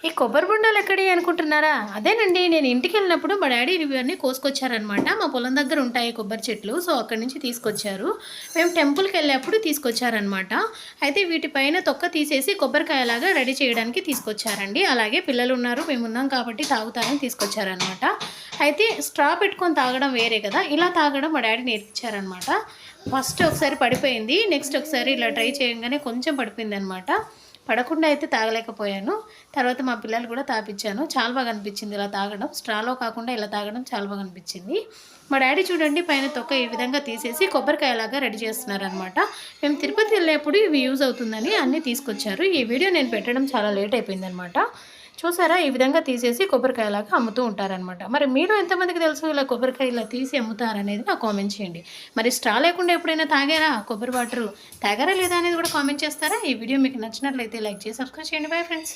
ఈ కొబ్బరి బొండాలు ఎక్కడివి అనుకుంటున్నారా? అదేనండి, నేను ఇంటికెళ్ళినప్పుడు మా డ్యాడీ ఇవన్నీ కోసుకొచ్చారనమాట. మా పొలం దగ్గర ఉంటాయి కొబ్బరి చెట్లు. సో, అక్కడి నుంచి తీసుకొచ్చారు. మేము టెంపుల్‌కెళ్ళేప్పుడు తీసుకొచ్చారనమాట. అయితే వీటిపైన తొక్క తీసేసి కొబ్బరికాయలాగా రెడీ చేయడానికి తీసుకొచ్చారండి. అలాగే పిల్లలున్నారు, మేమున్నాం కాబట్టి తాగుతారని తీసుకొచ్చారనమాట. అయితే స్ట్రా పెట్టుకొని తాగడం వేరే కదా! ఇలా తాగడం మా డ్యాడీ నేర్పించారనమాట. ఫస్ట్ ఒకసారి పడిపోయింది. నెక్స్ట్ ఒకసారి ఇలా ట్రై చేయంగానే కొంచెం పడిపోయిందనమాట. పడకుండా అయితే తాగలేకపోయాను. తర్వాత మా పిల్లలు కూడా తాపిచ్చాను. చాలా బాగా అనిపించింది ఇలా తాగడం. స్ట్రాలో కాకుండా ఇలా తాగడం చాలా బాగా అనిపించింది. మా డ్యాడీ చూడండి పైన తొక్క ఈ విధంగా తీసేసి కొబ్బరికాయలాగా రెడీ చేస్తున్నారనమాట. మేము తిరుపతి వెళ్ళేప్పుడు ఇవి యూజ్ అవుతుందని అన్నీ తీసుకొచ్చారు. ఈ వీడియో నేను పెట్టడం చాలా లేట్ అయిపోయిందనమాట. చూసారా ఈ విధంగా తీసేసి కొబ్బరికాయలాగా అమ్ముతూ ఉంటారనమాట. మరి మీరు ఎంతమందికి తెలుసు ఇలా కొబ్బరికాయ ఇలా తీసి అమ్ముతారనేది నాకు కామెంట్ చేయండి. మరి స్ట్రా లేకుండా ఎప్పుడైనా తాగారా కొబ్బరి వాటరు? తాగారా లేదా అనేది కూడా కామెంట్ చేస్తారా? ఈ వీడియో మీకు నచ్చినట్లయితే లైక్ చేసి సబ్స్క్రైబ్ చేయండి. Bye friends.